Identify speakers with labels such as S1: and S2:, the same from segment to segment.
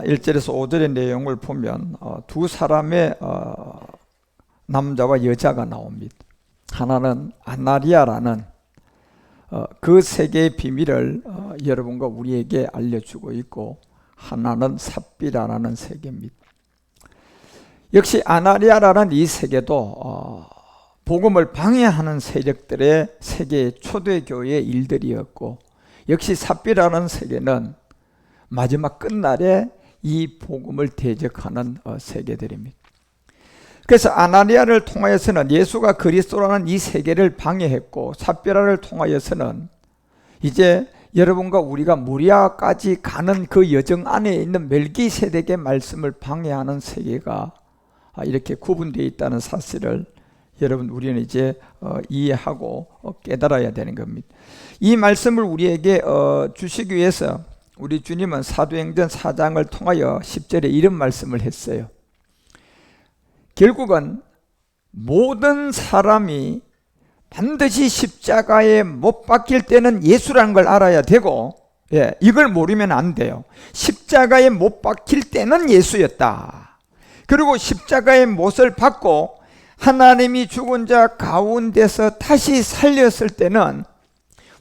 S1: 1절에서 5절의 내용을 보면 두 사람의 남자와 여자가 나옵니다. 하나는 아나리아라는 그 세계의 비밀을 여러분과 우리에게 알려주고 있고, 하나는 삽비라라는 세계입니다. 역시 아나리아라는 이 세계도 복음을 방해하는 세력들의 세계의 초대교회의 일들이었고, 역시 삽비라는 세계는 마지막 끝날에 이 복음을 대적하는 세계들입니다. 그래서 아나니아를 통하여서는 예수가 그리스도라는 이 세계를 방해했고, 삽비라를 통하여서는 이제 여러분과 우리가 무리아까지 가는 그 여정 안에 있는 멜기세덱의 말씀을 방해하는 세계가 이렇게 구분되어 있다는 사실을 여러분 우리는 이제 이해하고 깨달아야 되는 겁니다. 이 말씀을 우리에게 주시기 위해서 우리 주님은 사도행전 4장을 통하여 10절에 이런 말씀을 했어요. 결국은 모든 사람이 반드시 십자가에 못 박힐 때는 예수라는 걸 알아야 되고, 이걸 모르면 안 돼요. 십자가에 못 박힐 때는 예수였다. 그리고 십자가의 못을 받고 하나님이 죽은 자 가운데서 다시 살렸을 때는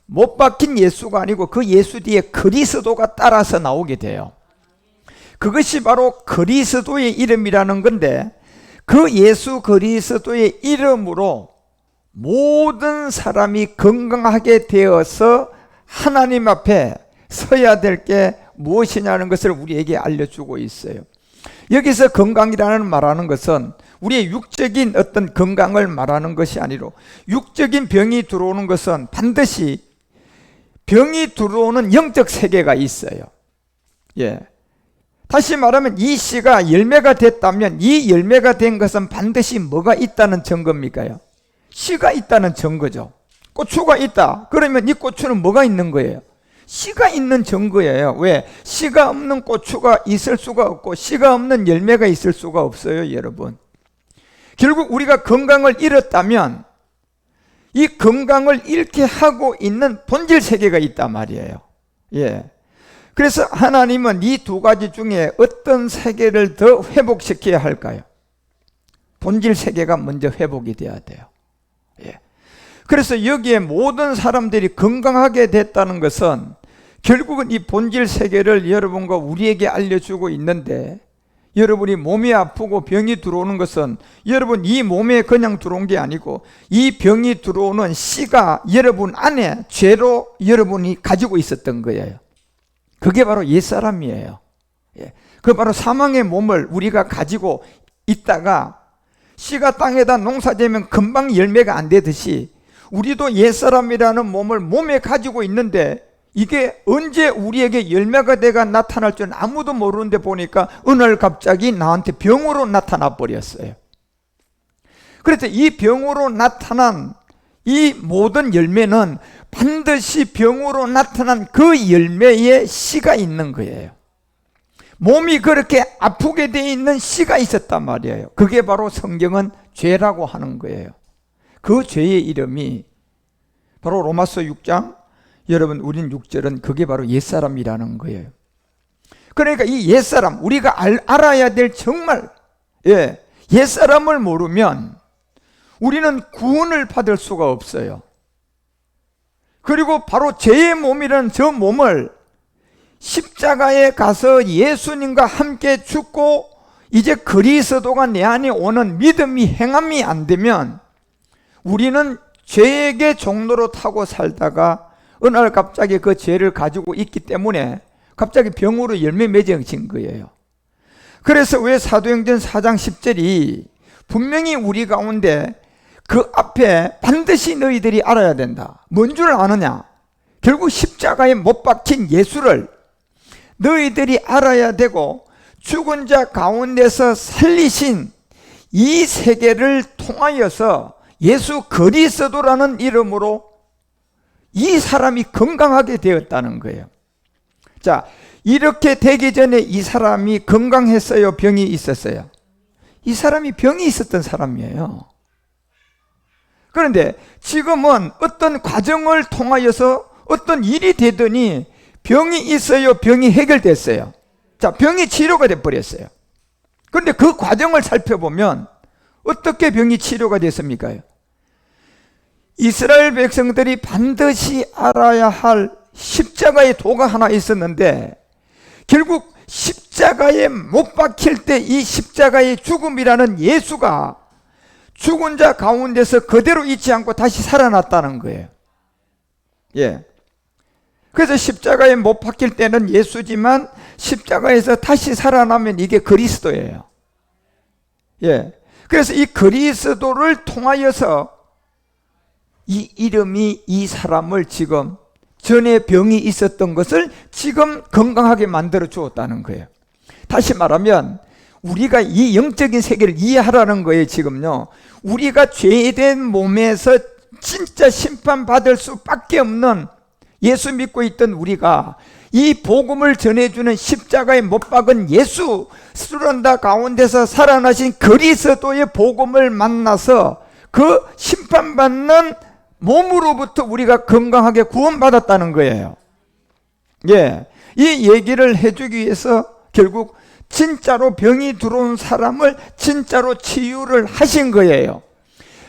S1: 못 박힌 예수가 아니고 그 예수 뒤에 그리스도가 따라서 나오게 돼요. 그것이 바로 그리스도의 이름이라는 건데, 그 예수 그리스도의 이름으로 모든 사람이 건강하게 되어서 하나님 앞에 서야 될 게 무엇이냐는 것을 우리에게 알려주고 있어요. 여기서 건강이라는 말하는 것은 우리의 육적인 어떤 건강을 말하는 것이 아니로, 육적인 병이 들어오는 것은 반드시 병이 들어오는 영적 세계가 있어요. 다시 말하면 이 씨가 열매가 됐다면 이 열매가 된 것은 반드시 뭐가 있다는 증거입니까요? 씨가 있다는 증거죠. 고추가 있다. 그러면 이 고추는 뭐가 있는 거예요? 씨가 있는 증거예요. 왜? 씨가 없는 고추가 있을 수가 없고 씨가 없는 열매가 있을 수가 없어요, 여러분. 결국 우리가 건강을 잃었다면 이 건강을 잃게 하고 있는 본질 세계가 있단 말이에요. 그래서 하나님은 이 두 가지 중에 어떤 세계를 더 회복시켜야 할까요? 본질 세계가 먼저 회복이 돼야 돼요. 그래서 여기에 모든 사람들이 건강하게 됐다는 것은 결국은 이 본질 세계를 여러분과 우리에게 알려주고 있는데, 여러분이 몸이 아프고 병이 들어오는 것은 여러분 이 몸에 그냥 들어온 게 아니고 이 병이 들어오는 씨가 여러분 안에 죄로 여러분이 가지고 있었던 거예요. 그게 바로 옛사람이에요. 그 바로 사망의 몸을 우리가 가지고 있다가 씨가 땅에다 농사되면 금방 열매가 안 되듯이 우리도 옛사람이라는 몸을 몸에 가지고 있는데, 이게 언제 우리에게 열매가 돼가 나타날 줄 아무도 모르는데 보니까 어느 날 갑자기 나한테 병으로 나타나 버렸어요. 그래서 이 병으로 나타난 이 모든 열매는 반드시 병으로 나타난 그 열매에 씨가 있는 거예요. 몸이 그렇게 아프게 돼 있는 씨가 있었단 말이에요. 그게 바로 성경은 죄라고 하는 거예요. 그 죄의 이름이 바로 로마서 6장, 여러분 우린 6절은 그게 바로 옛사람이라는 거예요. 그러니까 이 옛사람, 우리가 알아야 될 정말 옛사람을 모르면 우리는 구원을 받을 수가 없어요. 그리고 바로 죄의 몸이라는 저 몸을 십자가에 가서 예수님과 함께 죽고 이제 그리스도가 내 안에 오는 믿음이 행함이 안 되면 우리는 죄에게 종로로 타고 살다가 어느 날 갑자기 그 죄를 가지고 있기 때문에 갑자기 병으로 열매 맺어진 거예요. 그래서 왜 사도행전 4장 10절이 분명히 우리 가운데 그 앞에 반드시 너희들이 알아야 된다. 뭔 줄 아느냐? 결국 십자가에 못 박힌 예수를 너희들이 알아야 되고, 죽은 자 가운데서 살리신 이 세계를 통하여서 예수 그리스도라는 이름으로 이 사람이 건강하게 되었다는 거예요. 자, 이렇게 되기 전에 이 사람이 건강했어요? 병이 있었어요? 이 사람이 병이 있었던 사람이에요. 그런데 지금은 어떤 과정을 통하여서 어떤 일이 되더니 병이 있어요? 병이 해결됐어요? 자, 병이 치료가 돼버렸어요. 그런데 그 과정을 살펴보면 어떻게 병이 치료가 됐습니까? 이스라엘 백성들이 반드시 알아야 할 십자가의 도가 하나 있었는데, 결국 십자가에 못 박힐 때 이 십자가의 죽음이라는 예수가 죽은 자 가운데서 그대로 있지 않고 다시 살아났다는 거예요. 예. 그래서 십자가에 못 박힐 때는 예수지만 십자가에서 다시 살아나면 이게 그리스도예요. 예. 그래서 이 그리스도를 통하여서 이 이름이 이 사람을 지금 전에 병이 있었던 것을 지금 건강하게 만들어 주었다는 거예요. 다시 말하면 우리가 이 영적인 세계를 이해하라는 거예요. 지금요, 우리가 죄된 몸에서 진짜 심판받을 수밖에 없는, 예수 믿고 있던 우리가 이 복음을 전해주는 십자가에 못 박은 예수, 수련다 가운데서 살아나신 그리스도의 복음을 만나서 그 심판받는 몸으로부터 우리가 건강하게 구원받았다는 거예요. 예, 이 얘기를 해주기 위해서 결국 진짜로 병이 들어온 사람을 진짜로 치유를 하신 거예요.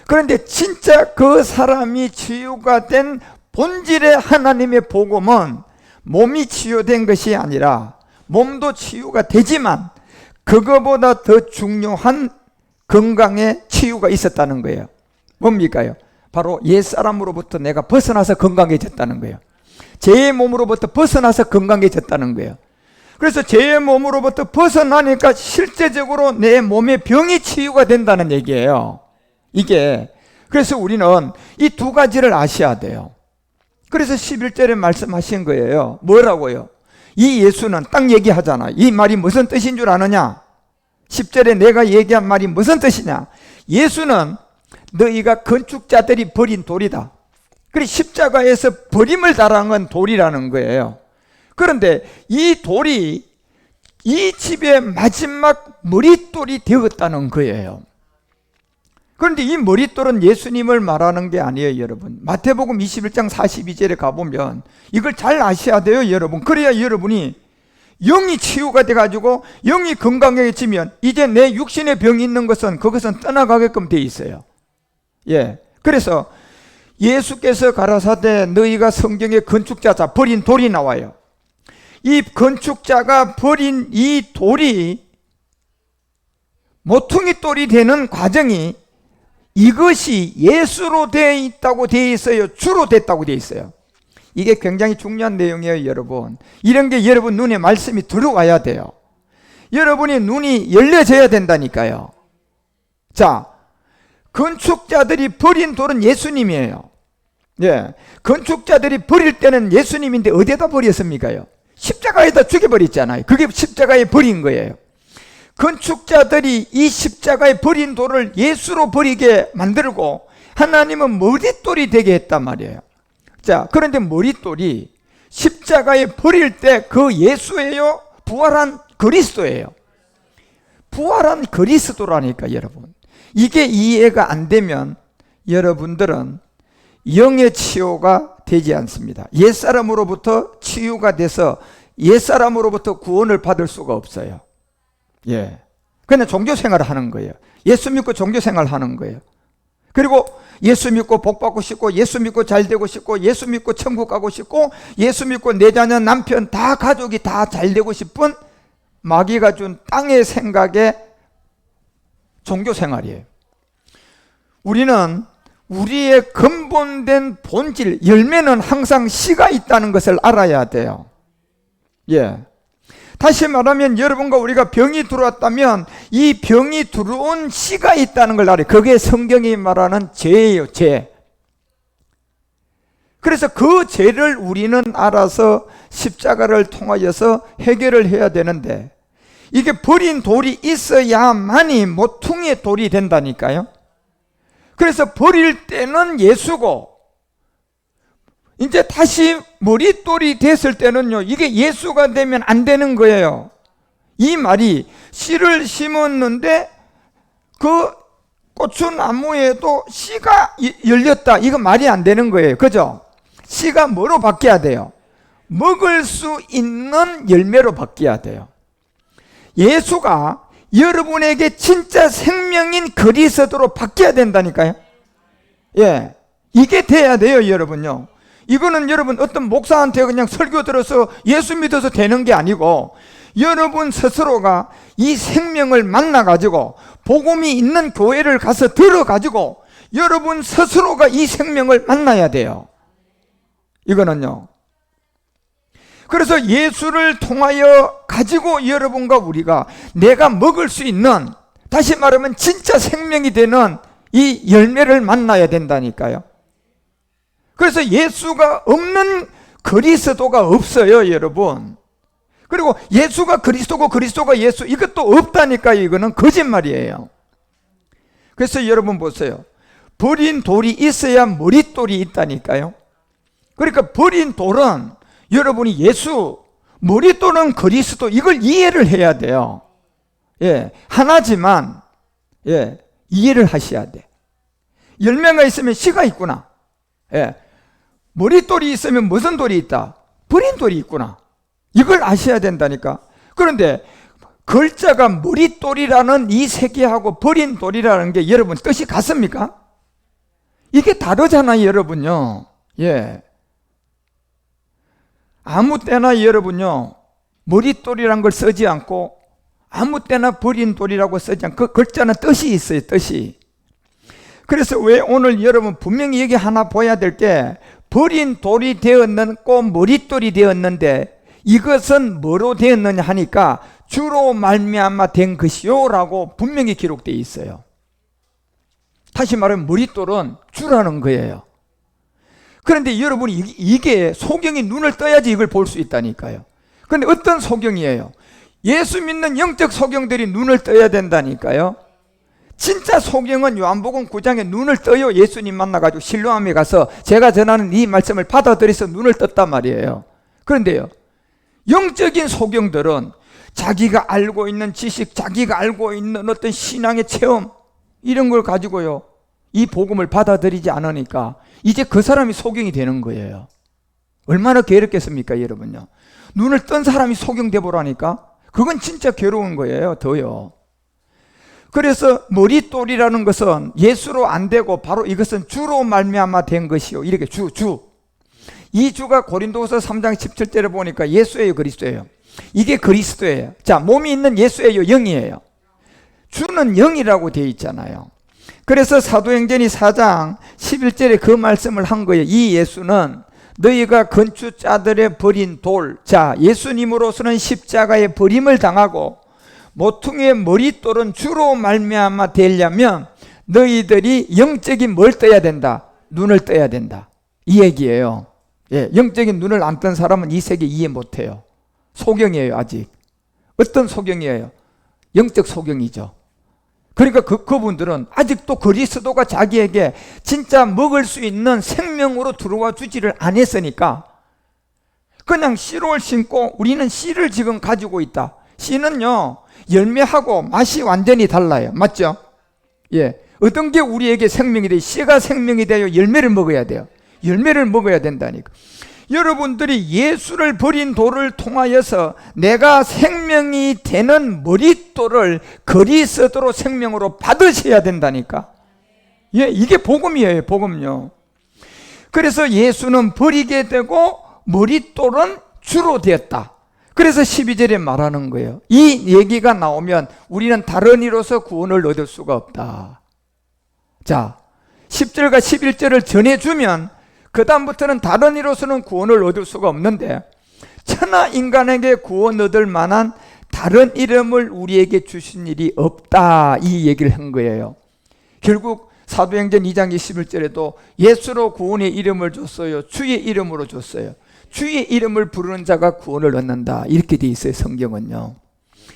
S1: 그런데 진짜 그 사람이 치유가 된 본질의 하나님의 복음은 몸이 치유된 것이 아니라, 몸도 치유가 되지만 그거보다 더 중요한 건강의 치유가 있었다는 거예요. 뭡니까요? 바로 옛사람으로부터 내가 벗어나서 건강해졌다는 거예요. 제 몸으로부터 벗어나서 건강해졌다는 거예요. 그래서 제 몸으로부터 벗어나니까 실제적으로 내 몸의 병이 치유가 된다는 얘기예요. 이게, 그래서 우리는 이 두 가지를 아셔야 돼요. 그래서 11절에 말씀하신 거예요. 뭐라고요? 이 예수는 딱 얘기하잖아. 이 말이 무슨 뜻인 줄 아느냐? 10절에 내가 얘기한 말이 무슨 뜻이냐? 예수는 너희가 건축자들이 버린 돌이다. 그리고 십자가에서 버림을 당한 건 돌이라는 거예요. 그런데 이 돌이 이 집의 마지막 머릿돌이 되었다는 거예요. 그런데 이 머릿돌은 예수님을 말하는 게 아니에요, 여러분. 마태복음 21장 42절에 가보면 이걸 잘 아셔야 돼요, 여러분. 그래야 여러분이 영이 치유가 돼가지고 영이 건강해지면 이제 내 육신에 병이 있는 것은 그것은 떠나가게끔 돼 있어요. 예. 그래서 예수께서 가라사대 너희가 성경에 건축자자 버린 돌이 나와요. 이 건축자가 버린 이 돌이 모퉁이 돌이 되는 과정이 이것이 예수로 되어 있다고 되어 있어요? 주로 됐다고 되어 있어요? 이게 굉장히 중요한 내용이에요, 여러분. 이런 게 여러분 눈에 말씀이 들어와야 돼요. 여러분이 눈이 열려져야 된다니까요. 자, 건축자들이 버린 돌은 예수님이에요. 예, 건축자들이 버릴 때는 예수님인데 어디에다 버렸습니까요? 십자가에다 죽여버렸잖아요. 그게 십자가에 버린 거예요. 건축자들이 이 십자가에 버린 돌을 예수로 버리게 만들고 하나님은 머릿돌이 되게 했단 말이에요. 자, 그런데 머릿돌이 십자가에 버릴 때 그 예수예요? 부활한 그리스도예요? 부활한 그리스도라니까, 여러분. 이게 이해가 안 되면 여러분들은 영의 치유가 되지 않습니다. 옛사람으로부터 치유가 돼서 옛사람으로부터 구원을 받을 수가 없어요. 예. 그냥 종교생활을 하는 거예요. 예수 믿고 종교생활을 하는 거예요. 그리고 예수 믿고 복 받고 싶고, 예수 믿고 잘 되고 싶고, 예수 믿고 천국 가고 싶고, 예수 믿고 내 자녀 남편 다 가족이 다 잘 되고 싶은 마귀가 준 땅의 생각의 종교생활이에요. 우리는 우리의 근본된 본질, 열매는 항상 씨가 있다는 것을 알아야 돼요. 예. 다시 말하면 여러분과 우리가 병이 들어왔다면 이 병이 들어온 씨가 있다는 걸 알아요. 그게 성경이 말하는 죄예요, 죄. 그래서 그 죄를 우리는 알아서 십자가를 통하여서 해결을 해야 되는데, 이게 버린 돌이 있어야만이 모퉁이의 돌이 된다니까요. 그래서 버릴 때는 예수고, 이제 다시 머릿돌이 됐을 때는요, 이게 예수가 되면 안 되는 거예요. 이 말이 씨를 심었는데 그 고추나무에도 씨가 열렸다, 이거 말이 안 되는 거예요. 그죠? 씨가 뭐로 바뀌어야 돼요? 먹을 수 있는 열매로 바뀌어야 돼요. 예수가 여러분에게 진짜 생명인 그리스도로 바뀌어야 된다니까요. 예, 이게 돼야 돼요, 여러분요. 이거는 여러분 어떤 목사한테 그냥 설교 들어서 예수 믿어서 되는 게 아니고, 여러분 스스로가 이 생명을 만나가지고 복음이 있는 교회를 가서 들어가지고 여러분 스스로가 이 생명을 만나야 돼요. 이거는요. 그래서 예수를 통하여 가지고 여러분과 우리가 내가 먹을 수 있는, 다시 말하면 진짜 생명이 되는 이 열매를 만나야 된다니까요. 그래서 예수가 없는 그리스도가 없어요, 여러분. 그리고 예수가 그리스도고 그리스도가 예수, 이것도 없다니까요. 이거는 거짓말이에요. 그래서 여러분 보세요. 버린 돌이 있어야 머릿돌이 있다니까요. 그러니까 버린 돌은 여러분이 예수, 머릿돌은 그리스도, 이걸 이해를 해야 돼요. 예, 하나지만 예, 이해를 하셔야 돼. 열매가 있으면 씨가 있구나. 예, 머릿돌이 있으면 무슨 돌이 있다? 버린 돌이 있구나. 이걸 아셔야 된다니까. 그런데 글자가 머릿돌이라는 이 세계하고 버린 돌이라는 게 여러분 뜻이 같습니까? 이게 다르잖아요, 여러분요. 예. 아무 때나 여러분요, 머릿돌이란 걸 쓰지 않고 아무 때나 버린 돌이라고 쓰지 않고, 그 글자는 뜻이 있어요, 뜻이. 그래서 왜 오늘 여러분 분명히 여기 하나 보여야 될 게, 버린 돌이 되었고 머릿돌이 되었는데 이것은 뭐로 되었느냐 하니까 주로 말미암아 된 것이요 라고 분명히 기록되어 있어요. 다시 말하면 머릿돌은 주라는 거예요. 그런데 여러분이 이게 소경이 눈을 떠야지 이걸 볼 수 있다니까요. 그런데 어떤 소경이에요? 예수 믿는 영적 소경들이 눈을 떠야 된다니까요. 진짜 소경은 요한복음 9장에 눈을 떠요. 예수님 만나가지고 실로암에 가서 제가 전하는 이 말씀을 받아들여서 눈을 떴단 말이에요. 그런데요, 영적인 소경들은 자기가 알고 있는 지식, 자기가 알고 있는 어떤 신앙의 체험, 이런 걸 가지고요, 이 복음을 받아들이지 않으니까 이제 그 사람이 소경이 되는 거예요. 얼마나 괴롭겠습니까, 여러분요. 눈을 뜬 사람이 소경돼 보라니까 그건 진짜 괴로운 거예요, 더요. 그래서 머릿돌이라는 것은 예수로 안 되고 바로 이것은 주로 말미암아 된 것이요. 이렇게 주. 이 주가 고린도후서 3장 17절에 보니까 예수예요, 그리스도예요? 이게 그리스도예요. 자, 몸이 있는 예수예요, 영이에요? 주는 영이라고 되어 있잖아요. 그래서 사도행전이 4장 11절에 그 말씀을 한 거예요. 이 예수는 너희가 건축자들의 버린 돌, 자, 예수님으로서는 십자가의 버림을 당하고 모퉁이의 머릿돌은 주로 말미암아 되려면 너희들이 영적인 뭘 떠야 된다? 눈을 떠야 된다. 이 얘기예요. 예, 영적인 눈을 안 뜬 사람은 이 세계 이해 못해요. 소경이에요, 아직. 어떤 소경이에요? 영적 소경이죠. 그러니까 그분들은 아직도 그리스도가 자기에게 진짜 먹을 수 있는 생명으로 들어와 주지를 안 했으니까 그냥 씨를 심고 우리는 씨를 지금 가지고 있다. 씨는요, 열매하고 맛이 완전히 달라요. 맞죠? 예. 어떤 게 우리에게 생명이 돼요? 씨가 생명이 돼요? 열매를 먹어야 돼요. 열매를 먹어야 된다니까. 여러분들이 예수를 버린 돌을 통하여서 내가 생명이 되는 머릿돌을 그리스도로 생명으로 받으셔야 된다니까. 예, 이게 복음이에요, 복음요. 그래서 예수는 버리게 되고 머릿돌은 주로 되었다. 그래서 12절에 말하는 거예요. 이 얘기가 나오면 우리는 다른 이로서 구원을 얻을 수가 없다. 자, 10절과 11절을 전해주면 그 다음부터는 다른 이로서는 구원을 얻을 수가 없는데 천하 인간에게 구원 얻을 만한 다른 이름을 우리에게 주신 일이 없다, 이 얘기를 한 거예요. 결국 사도행전 2장 21절에도 예수로 구원의 이름을 줬어요. 주의 이름으로 줬어요. 주의 이름을 부르는 자가 구원을 얻는다, 이렇게 돼 있어요, 성경은요.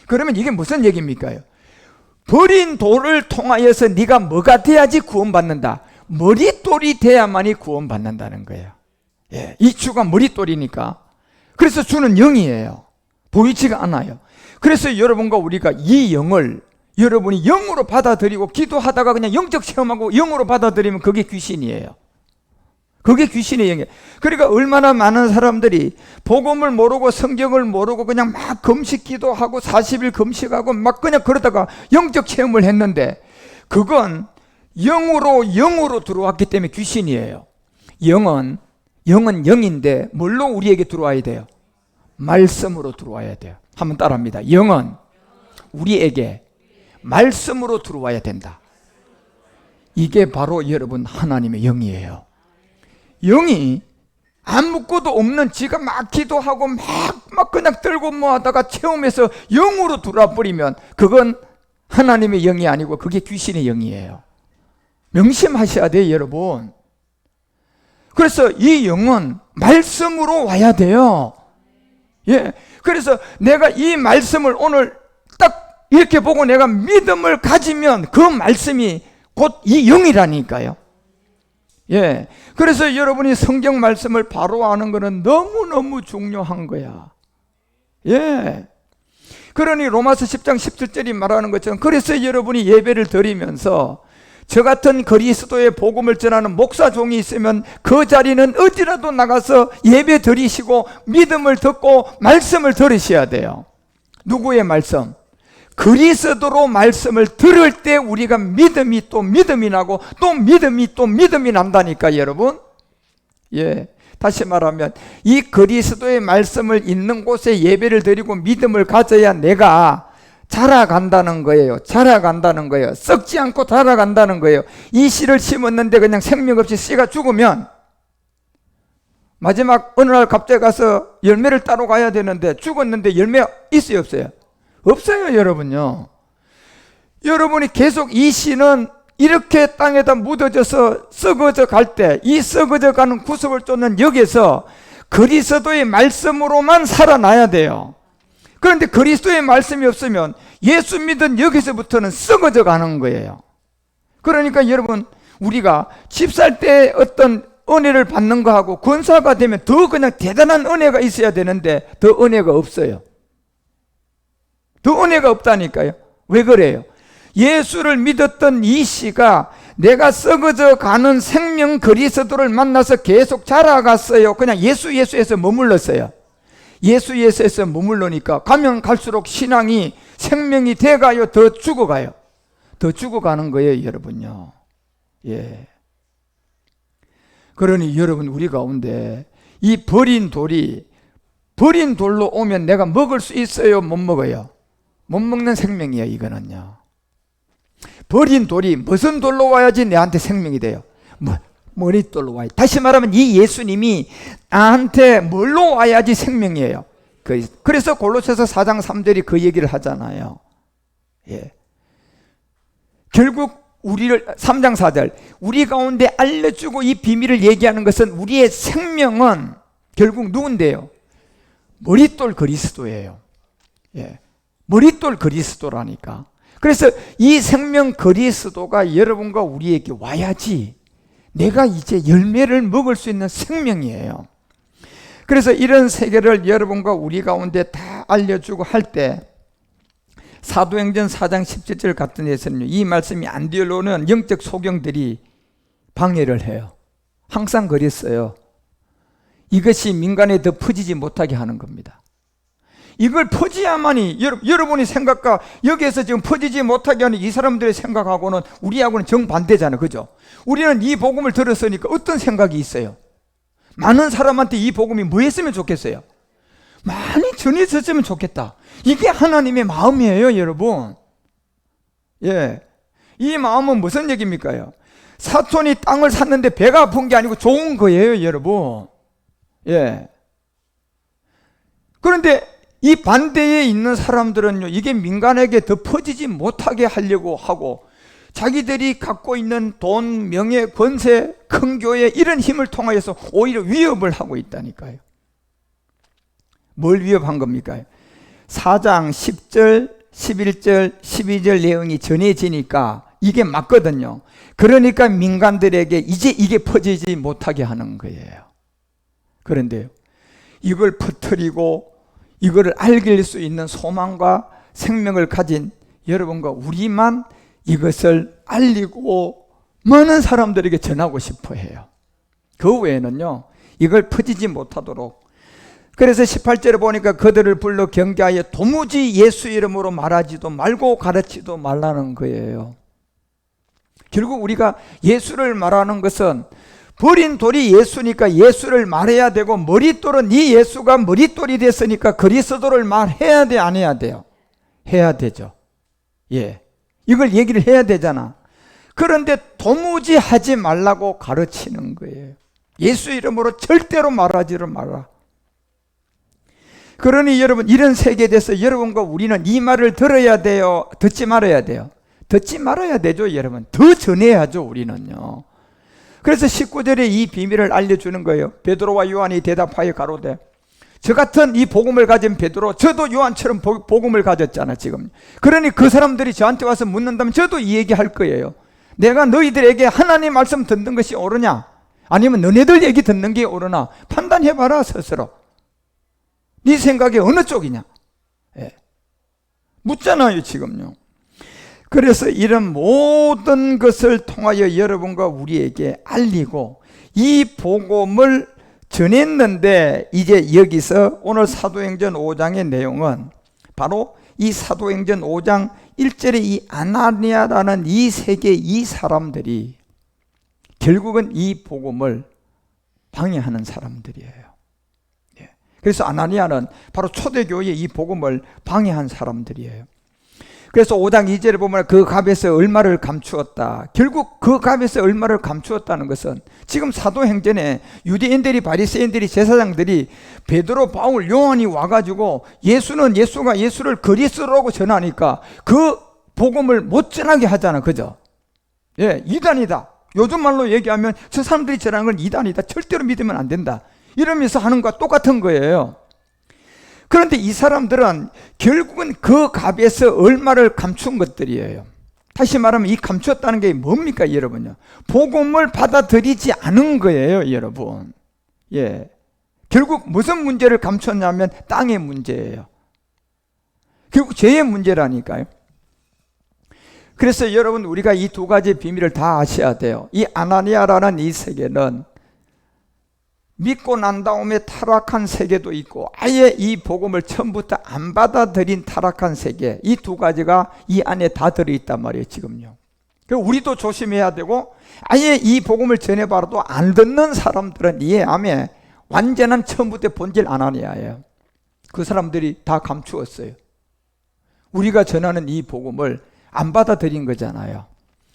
S1: 그러면 이게 무슨 얘기입니까? 버린 돌을 통하여서 네가 뭐가 돼야지 구원받는다? 머릿돌이 돼야만이 구원받는다는 거예요. 예, 이 주가 머릿돌이니까. 그래서 주는 영이에요. 보이지가 않아요. 그래서 여러분과 우리가 이 영을 여러분이 영으로 받아들이고 기도하다가 그냥 영적 체험하고 영으로 받아들이면 그게 귀신이에요. 그게 귀신의 영이에요. 그러니까 얼마나 많은 사람들이 복음을 모르고 성경을 모르고 그냥 막 금식 기도하고 40일 금식하고 막 그냥 그러다가 영적 체험을 했는데 그건 영으로 들어왔기 때문에 귀신이에요. 영은 영인데 뭘로 우리에게 들어와야 돼요? 말씀으로 들어와야 돼요. 한번 따라합니다. 영은 우리에게 말씀으로 들어와야 된다. 이게 바로 여러분 하나님의 영이에요. 영이 아무것도 없는 지가 막 기도하고 막 그냥 들고 뭐 하다가 체험해서 영으로 들어와 버리면 그건 하나님의 영이 아니고 그게 귀신의 영이에요. 명심하셔야 돼요, 여러분. 그래서 이 영은 말씀으로 와야 돼요. 예. 그래서 내가 이 말씀을 오늘 딱 이렇게 보고 내가 믿음을 가지면 그 말씀이 곧 이 영이라니까요. 예. 그래서 여러분이 성경 말씀을 바로 아는 것은 너무너무 중요한 거야. 예. 그러니 로마서 10장 17절이 말하는 것처럼 그래서 여러분이 예배를 드리면서 저 같은 그리스도의 복음을 전하는 목사종이 있으면 그 자리는 어디라도 나가서 예배 드리시고 믿음을 듣고 말씀을 들으셔야 돼요. 누구의 말씀? 그리스도로 말씀을 들을 때 우리가 믿음이 또 믿음이 나고 또 믿음이 또 믿음이 난다니까 여러분. 예. 다시 말하면 이 그리스도의 말씀을 있는 곳에 예배를 드리고 믿음을 가져야 내가 자라간다는 거예요. 자라간다는 거예요. 썩지 않고 자라간다는 거예요. 이 씨를 심었는데 그냥 생명 없이 씨가 죽으면 마지막 어느 날 갑자기 가서 열매를 따러 가야 되는데 죽었는데 열매 있어요, 없어요? 없어요, 여러분요. 여러분이 계속 이 씨는 이렇게 땅에다 묻어져서 썩어져 갈 때 이 썩어져 가는 구석을 쫓는 여기에서 그리스도의 말씀으로만 살아나야 돼요. 그런데 그리스도의 말씀이 없으면 예수 믿은 여기서부터는 썩어져 가는 거예요. 그러니까 여러분 우리가 집 살 때 어떤 은혜를 받는 거하고 권사가 되면 더 그냥 대단한 은혜가 있어야 되는데 더 은혜가 없어요. 더 은혜가 없다니까요. 왜 그래요? 예수를 믿었던 이 씨가 내가 썩어져 가는 생명 그리스도를 만나서 계속 자라갔어요. 그냥 예수에서 머물렀어요. 예수에서 머물러니까 가면 갈수록 신앙이 생명이 돼가요? 더 죽어가요? 더 죽어가는 거예요, 여러분요. 예. 그러니 여러분 우리 가운데 이 버린 돌로 오면 내가 먹을 수 있어요? 못 먹어요? 못 먹는 생명이에요, 이거는요. 버린 돌이 무슨 돌로 와야지 내한테 생명이 돼요? 머릿돌로 와야. 다시 말하면 이 예수님이 나한테 뭘로 와야지 생명이에요. 그래서 골로새서 4장 3절이 그 얘기를 하잖아요. 예. 결국 우리를 3장 4절 우리 가운데 알려주고 이 비밀을 얘기하는 것은 우리의 생명은 결국 누군데요? 머릿돌 그리스도예요. 예. 머릿돌 그리스도라니까. 그래서 이 생명 그리스도가 여러분과 우리에게 와야지 내가 이제 열매를 먹을 수 있는 생명이에요. 그래서 이런 세계를 여러분과 우리 가운데 다 알려주고 할 때 사도행전 4장 17절 같은 데서는요, 이 말씀이 안 되려는 영적 소경들이 방해를 해요. 항상 그랬어요. 이것이 민간에 더 퍼지지 못하게 하는 겁니다. 이걸 퍼지야만이 여러분이 생각과 여기에서 지금 퍼지지 못하게 하는 이 사람들의 생각하고는 우리하고는 정반대잖아요. 그죠? 우리는 이 복음을 들었으니까 어떤 생각이 있어요? 많은 사람한테 이 복음이 뭐 했으면 좋겠어요? 많이 전해졌으면 좋겠다. 이게 하나님의 마음이에요, 여러분. 예. 이 마음은 무슨 얘기입니까? 사촌이 땅을 샀는데 배가 아픈 게 아니고 좋은 거예요, 여러분. 예. 그런데 이 반대에 있는 사람들은요, 이게 민간에게 더 퍼지지 못하게 하려고 하고 자기들이 갖고 있는 돈, 명예, 권세, 큰 교회 이런 힘을 통하여서 오히려 위협을 하고 있다니까요. 뭘 위협한 겁니까? 4장 10절, 11절, 12절 내용이 전해지니까 이게 맞거든요. 그러니까 민간들에게 이제 이게 퍼지지 못하게 하는 거예요. 그런데요, 이걸 퍼뜨리고 이거를 알길 수 있는 소망과 생명을 가진 여러분과 우리만 이것을 알리고 많은 사람들에게 전하고 싶어 해요. 그 외에는요 이걸 퍼지지 못하도록. 그래서 18절에 보니까 그들을 불러 경계하여 도무지 예수 이름으로 말하지도 말고 가르치도 말라는 거예요. 결국 우리가 예수를 말하는 것은 버린 돌이 예수니까 예수를 말해야 되고, 머릿돌은 이 예수가 머릿돌이 됐으니까 그리스도를 말해야 돼, 안 해야 돼요? 해야 되죠. 예, 이걸 얘기를 해야 되잖아. 그런데 도무지 하지 말라고 가르치는 거예요. 예수 이름으로 절대로 말하지를 마라. 그러니 여러분, 이런 세계에 대해서 여러분과 우리는 이 말을 들어야 돼요, 듣지 말아야 돼요? 듣지 말아야 되죠. 여러분, 더 전해야죠 우리는요. 그래서 19절에 이 비밀을 알려주는 거예요. 베드로와 요한이 대답하여 가로되, 저 같은 이 복음을 가진 베드로, 저도 요한처럼 복음을 가졌잖아 지금. 그러니 그 사람들이 저한테 와서 묻는다면 저도 이 얘기할 거예요. 내가 너희들에게 하나님 말씀 듣는 것이 옳으냐, 아니면 너네들 얘기 듣는 게 옳으나 판단해봐라 스스로. 네 생각이 어느 쪽이냐? 예. 묻잖아요 지금요. 그래서 이런 모든 것을 통하여 여러분과 우리에게 알리고 이 복음을 전했는데, 이제 여기서 오늘 사도행전 5장의 내용은 바로 이 사도행전 5장 1절에 이 아나니아라는 이 세계 이 사람들이 결국은 이 복음을 방해하는 사람들이에요. 그래서 아나니아는 바로 초대교회의 이 복음을 방해한 사람들이에요. 그래서 5장 2절에 보면 그 갑에서 얼마를 감추었다. 결국 그 갑에서 얼마를 감추었다는 것은 지금 사도행전에 유대인들이, 바리새인들이, 제사장들이 베드로, 바울, 요한이 와가지고 예수가 예수를 그리스도라고 전하니까 그 복음을 못 전하게 하잖아. 그죠? 예, 이단이다. 요즘 말로 얘기하면 저 사람들이 전하는 건 이단이다. 절대로 믿으면 안 된다. 이러면서 하는 것과 똑같은 거예요. 그런데 이 사람들은 결국은 그 갑에서 얼마를 감춘 것들이에요. 다시 말하면 이 감추었다는 게 뭡니까 여러분요? 복음을 받아들이지 않은 거예요 여러분. 예, 결국 무슨 문제를 감췄냐면 땅의 문제예요. 결국 죄의 문제라니까요. 그래서 여러분, 우리가 이 두 가지 비밀을 다 아셔야 돼요. 이 아나니아라는 이 세계는 믿고 난 다음에 타락한 세계도 있고, 아예 이 복음을 처음부터 안 받아들인 타락한 세계, 이 두 가지가 이 안에 다 들어있단 말이에요 지금요. 우리도 조심해야 되고, 아예 이 복음을 전해봐도 안 듣는 사람들은 이해하면 완전한 처음부터 본질 아나니아예요. 그 사람들이 다 감추었어요. 우리가 전하는 이 복음을 안 받아들인 거잖아요.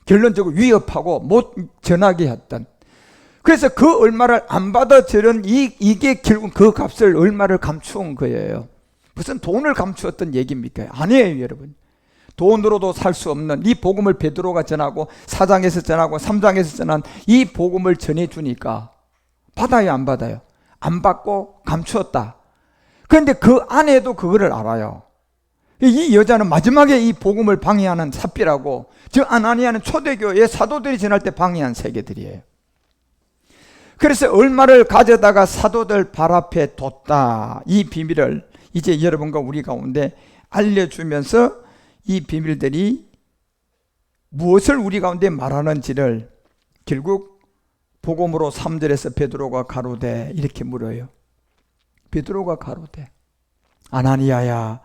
S1: 결론적으로 위협하고 못 전하게 했던. 그래서 그 얼마를 안 받아들인 이게 결국 그 값을 얼마를 감추은 거예요. 무슨 돈을 감추었던 얘기입니까? 아니에요 여러분. 돈으로도 살 수 없는 이 복음을 베드로가 전하고 4장에서 전하고 3장에서 전한 이 복음을 전해주니까 받아요 안 받아요? 안 받고 감추었다. 그런데 그 아내도 그거를 알아요. 이 여자는 마지막에 이 복음을 방해하는 삽비라고, 저 아나니아는 초대교회 사도들이 전할 때 방해한 세계들이에요. 그래서 얼마를 가져다가 사도들 발 앞에 뒀다. 이 비밀을 이제 여러분과 우리 가운데 알려주면서 이 비밀들이 무엇을 우리 가운데 말하는지를 결국 복음으로 3절에서 베드로가 가로되 이렇게 물어요. 베드로가 가로되 아나니아야.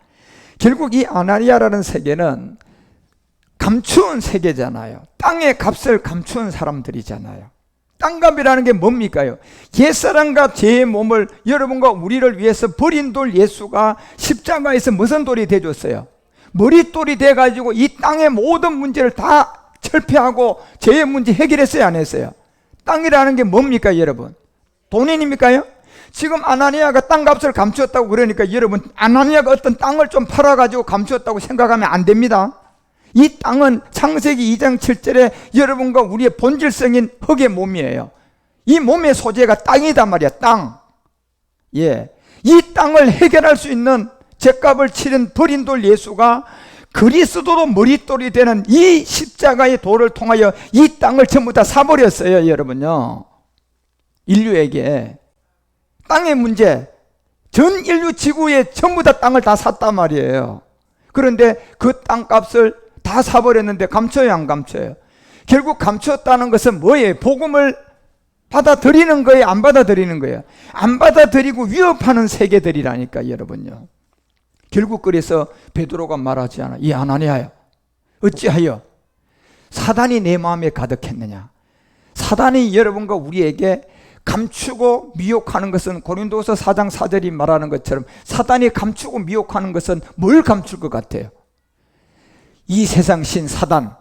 S1: 결국 이 아나니아라는 세계는 감추은 세계잖아요. 땅의 값을 감추은 사람들이잖아요. 땅값이라는 게 뭡니까요? 옛사람과 죄의 몸을 여러분과 우리를 위해서 버린 돌 예수가 십자가에서 무슨 돌이 되어줬어요? 머릿돌이 돼가지고 이 땅의 모든 문제를 다 철폐하고 죄의 문제 해결했어요 안 했어요? 땅이라는 게 뭡니까 여러분? 돈인입니까요? 지금 아나니아가 땅값을 감추었다고 그러니까 여러분, 아나니아가 어떤 땅을 좀 팔아가지고 감추었다고 생각하면 안 됩니다. 이 땅은 창세기 2장 7절에 여러분과 우리의 본질성인 흙의 몸이에요. 이 몸의 소재가 땅이단 말이야. 땅. 예, 이 땅을 해결할 수 있는 죗값을 치른 버린 돌 예수가 그리스도로 머릿돌이 되는 이 십자가의 돌을 통하여 이 땅을 전부 다 사버렸어요 여러분요. 인류에게 땅의 문제, 전 인류 지구에 전부 다 땅을 다 샀단 말이에요. 그런데 그 땅값을 다 사버렸는데 감춰요 안 감춰요? 결국 감췄다는 것은 뭐예요? 복음을 받아들이는 거예요? 안 받아들이는 거예요? 안 받아들이고 위협하는 세계들이라니까 여러분요. 결국 그래서 베드로가 말하지 않아. 이 아나니아야, 어찌하여 사단이 내 마음에 가득했느냐. 사단이 여러분과 우리에게 감추고 미혹하는 것은 고린도서 4장 4절이 말하는 것처럼 사단이 감추고 미혹하는 것은 뭘 감출 것 같아요? 이 세상 신 사단,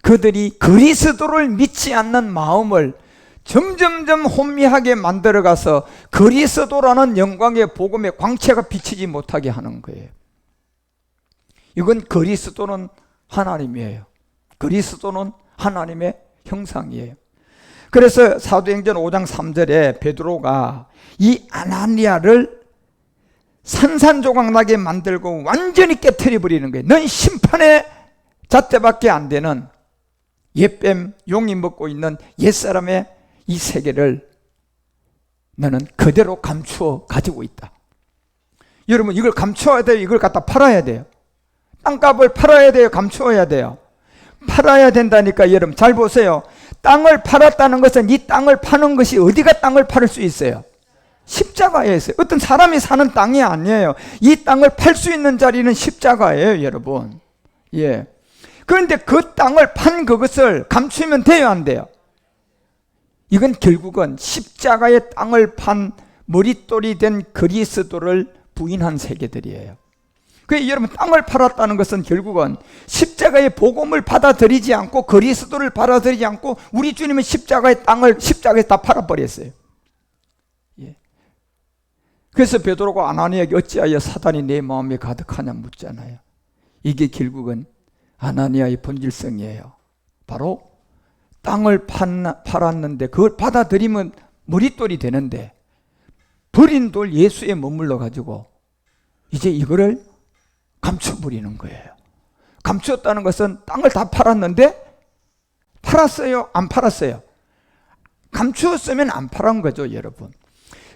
S1: 그들이 그리스도를 믿지 않는 마음을 점점점 혼미하게 만들어가서 그리스도라는 영광의 복음의 광채가 비치지 못하게 하는 거예요. 이건 그리스도는 하나님이에요. 그리스도는 하나님의 형상이에요. 그래서 사도행전 5장 3절에 베드로가 이 아나니아를 산산조각나게 만들고 완전히 깨트려 버리는 거예요. 넌 심판의 잣대밖에 안 되는 옛뱀 용이 먹고 있는 옛사람의 이 세계를 너는 그대로 감추어 가지고 있다. 여러분, 이걸 감추어야 돼요? 이걸 갖다 팔아야 돼요? 땅값을 팔아야 돼요? 감추어야 돼요? 팔아야 된다니까. 여러분 잘 보세요. 땅을 팔았다는 것은 이 땅을 파는 것이 어디가 땅을 팔을 수 있어요? 십자가에 있어요. 어떤 사람이 사는 땅이 아니에요. 이 땅을 팔 수 있는 자리는 십자가예요, 여러분. 예. 그런데 그 땅을 판 그것을 감추면 돼요, 안 돼요? 이건 결국은 십자가의 땅을 판 머릿돌이 된 그리스도를 부인한 세계들이에요. 그 여러분, 땅을 팔았다는 것은 결국은 십자가의 복음을 받아들이지 않고 그리스도를 받아들이지 않고 우리 주님은 십자가의 땅을 십자가에 다 팔아버렸어요. 예. 그래서 베드로가 아나니아에게 어찌하여 사단이 내 마음에 가득하냐 묻잖아요. 이게 결국은 아나니아의 본질성이에요. 바로 땅을 팔았는데 그걸 받아들이면 머릿돌이 되는데 버린 돌 예수에 머물러 가지고 이제 이거를 감춰버리는 거예요. 감추었다는 것은 땅을 다 팔았는데 팔았어요? 안 팔았어요? 감추었으면 안 팔은 거죠, 여러분.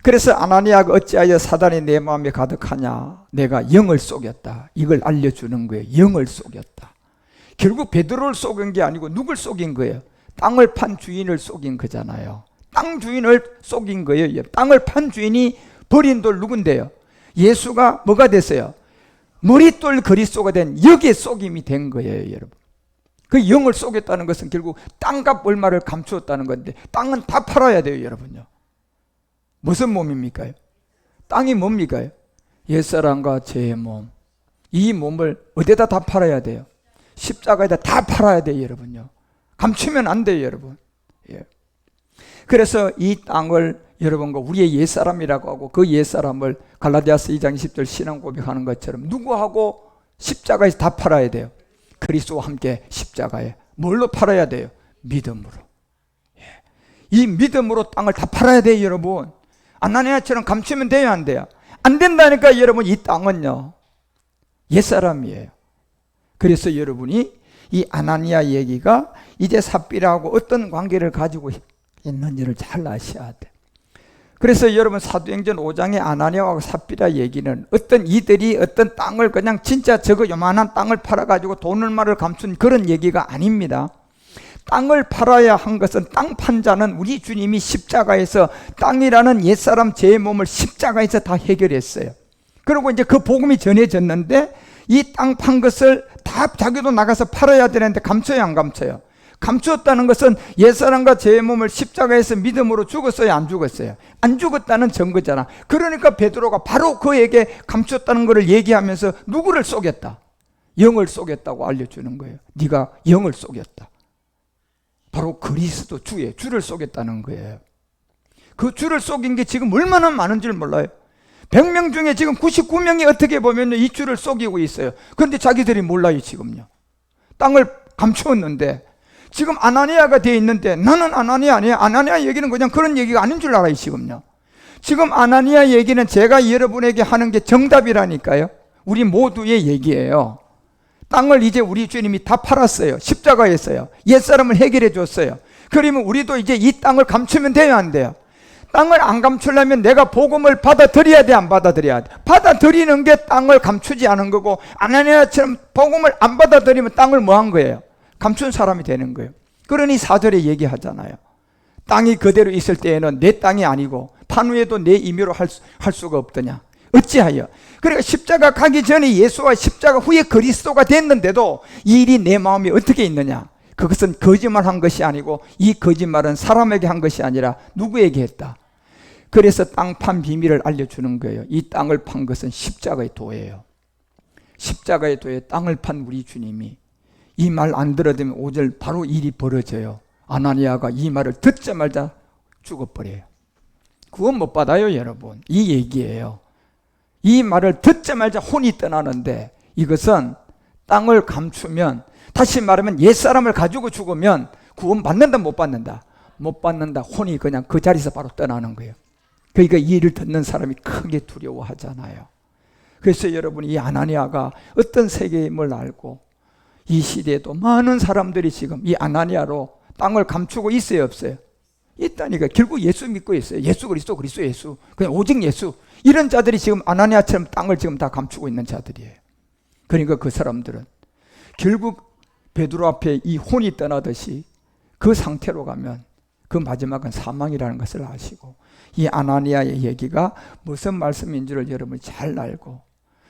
S1: 그래서 아나니아가 어찌하여 사단이 내 마음에 가득하냐. 내가 영을 속였다. 이걸 알려주는 거예요. 영을 속였다. 결국 베드로를 속인 게 아니고 누굴 속인 거예요? 땅을 판 주인을 속인 거잖아요. 땅 주인을 속인 거예요. 땅을 판 주인이 버린 돌 누군데요? 예수가 뭐가 됐어요? 머릿돌 그리스도가 된 역의 속임이 된 거예요, 여러분. 그 영을 속였다는 것은 결국 땅값 얼마를 감추었다는 건데 땅은 다 팔아야 돼요, 여러분요. 무슨 몸입니까? 땅이 뭡니까? 옛사람과 제 몸. 이 몸을 어디다 다 팔아야 돼요? 십자가에다 다 팔아야 돼요, 여러분요. 감추면 안 돼요, 여러분. 예. 그래서 이 땅을 여러분과 우리의 옛사람이라고 하고 그 옛사람을 갈라디아서 2장 20절 신앙 고백하는 것처럼 누구하고 십자가에서 다 팔아야 돼요? 그리스도와 함께 십자가에. 뭘로 팔아야 돼요? 믿음으로. 예. 이 믿음으로 땅을 다 팔아야 돼요, 여러분. 아나니아처럼 감추면 돼요, 안 돼요? 안 된다니까. 여러분, 이 땅은요 옛사람이에요. 그래서 여러분이 이 아나니아 얘기가 이제 삽비라하고 어떤 관계를 가지고 있는지를 잘 아셔야 돼. 그래서 여러분 사도행전 5장의 아나니아와 삽비라 얘기는 어떤 이들이 어떤 땅을 그냥 진짜 저거 요만한 땅을 팔아가지고 돈 얼마를 감춘 그런 얘기가 아닙니다. 땅을 팔아야 한 것은 땅 판자는 우리 주님이 십자가에서 땅이라는 옛사람 제 몸을 십자가에서 다 해결했어요. 그리고 이제 그 복음이 전해졌는데 이 땅 판 것을 다 자기도 나가서 팔아야 되는데 감춰요, 안 감춰요? 감추었다는 것은 옛사람과 제 몸을 십자가에서 믿음으로 죽었어요, 안 죽었어요? 안 죽었다는 증거잖아. 그러니까 베드로가 바로 그에게 감추었다는 것을 얘기하면서 누구를 속였다? 영을 속였다고 알려주는 거예요. 네가 영을 속였다. 바로 그리스도 주를 속였다는 거예요. 그 주를 속인 게 지금 얼마나 많은 줄 몰라요. 100명 중에 지금 99명이 어떻게 보면 이 주를 속이고 있어요. 그런데 자기들이 몰라요, 지금요. 땅을 감추었는데 지금 아나니아가 되어 있는데 나는 아나니아 아니에요. 아나니아 얘기는 그냥 그런 얘기가 아닌 줄 알아요, 지금요. 지금 아나니아 얘기는 제가 여러분에게 하는 게 정답이라니까요. 우리 모두의 얘기예요. 땅을 이제 우리 주님이 다 팔았어요. 십자가에서요. 옛사람을 해결해 줬어요. 그러면 우리도 이제 이 땅을 감추면 돼요, 안 돼요? 땅을 안 감추려면 내가 복음을 받아들여야 돼, 안 받아들여야 돼? 받아들이는 게 땅을 감추지 않은 거고, 아나니아처럼 복음을 안 받아들이면 땅을 뭐 한 거예요? 감춘 사람이 되는 거예요. 그러니 4절에 얘기하잖아요. 땅이 그대로 있을 때에는 내 땅이 아니고 판후에도 내 임의로 할 수가 없더냐. 어찌하여? 그러니까 십자가 가기 전에 예수와 십자가 후에 그리스도가 됐는데도 이 일이 내 마음에 어떻게 있느냐. 그것은 거짓말한 것이 아니고 이 거짓말은 사람에게 한 것이 아니라 누구에게 했다. 그래서 땅 판 비밀을 알려주는 거예요. 이 땅을 판 것은 십자가의 도예요. 십자가의 도에 땅을 판 우리 주님이 이 말 안 들어들면 5절 바로 일이 벌어져요. 아나니아가 이 말을 듣자마자 죽어버려요. 구원 못 받아요, 여러분. 이 얘기예요. 이 말을 듣자마자 혼이 떠나는데 이것은 땅을 감추면, 다시 말하면 옛사람을 가지고 죽으면 구원 받는다 못 받는다? 못 받는다. 혼이 그냥 그 자리에서 바로 떠나는 거예요. 그러니까 이 일을 듣는 사람이 크게 두려워하잖아요. 그래서 여러분, 이 아나니아가 어떤 세계임을 알고 이 시대에도 많은 사람들이 지금 이 아나니아로 땅을 감추고 있어요, 없어요? 있다니까. 결국 예수 믿고 있어요. 예수 그리스도, 그리스도 예수, 그냥 오직 예수. 이런 자들이 지금 아나니아처럼 땅을 지금 다 감추고 있는 자들이에요. 그러니까 그 사람들은 결국 베드로 앞에 이 혼이 떠나듯이 그 상태로 가면 그 마지막은 사망이라는 것을 아시고, 이 아나니아의 얘기가 무슨 말씀인지를 여러분이 잘 알고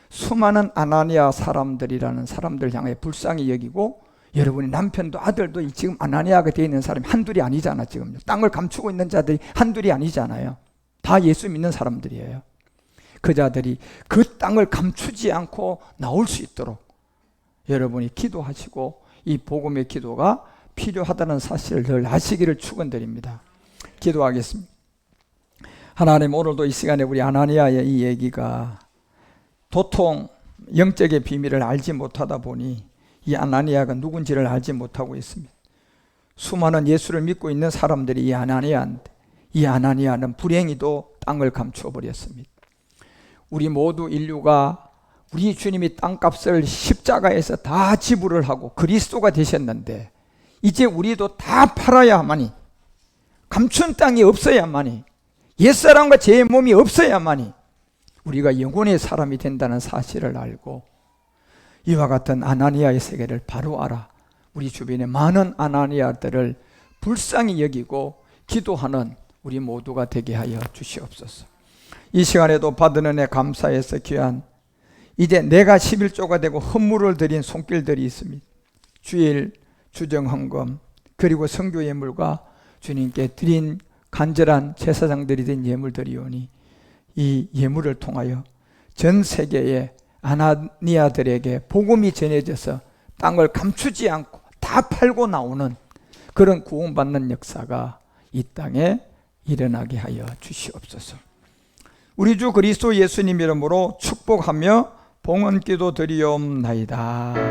S1: 수많은 아나니아 사람들이라는 사람들 향해 불쌍히 여기고, 여러분이 남편도 아들도 지금 아나니아가 되어 있는 사람이 한둘이 아니잖아. 지금 땅을 감추고 있는 자들이 한둘이 아니잖아요. 다 예수 믿는 사람들이에요. 그 자들이 그 땅을 감추지 않고 나올 수 있도록 여러분이 기도하시고 이 복음의 기도가 필요하다는 사실을 늘 아시기를 축원드립니다. 기도하겠습니다. 하나님, 오늘도 이 시간에 우리 아나니아의 이 얘기가 도통 영적의 비밀을 알지 못하다 보니 이 아나니아가 누군지를 알지 못하고 있습니다. 수많은 예수를 믿고 있는 사람들이 이 아나니아인데, 이 아나니아는 불행히도 땅을 감추어 버렸습니다. 우리 모두 인류가 우리 주님이 땅값을 십자가에서 다 지불을 하고 그리스도가 되셨는데, 이제 우리도 다 팔아야만이, 감춘 땅이 없어야만이, 옛사람과 제 몸이 없어야만이 우리가 영혼의 사람이 된다는 사실을 알고 이와 같은 아나니아의 세계를 바로 알아 우리 주변에 많은 아나니아들을 불쌍히 여기고 기도하는 우리 모두가 되게 하여 주시옵소서. 이 시간에도 받은 은혜 감사해서 귀한, 이제 내가 11조가 되고 헌물을 드린 손길들이 있습니다. 주일, 주정헌금, 그리고 성교 예물과 주님께 드린 간절한 제사장들이 된 예물들이오니 이 예물을 통하여 전 세계의 아나니아들에게 복음이 전해져서 땅을 감추지 않고 다 팔고 나오는 그런 구원받는 역사가 이 땅에 일어나게 하여 주시옵소서. 우리 주 그리스도 예수님 이름으로 축복하며 봉헌기도 드리옵나이다.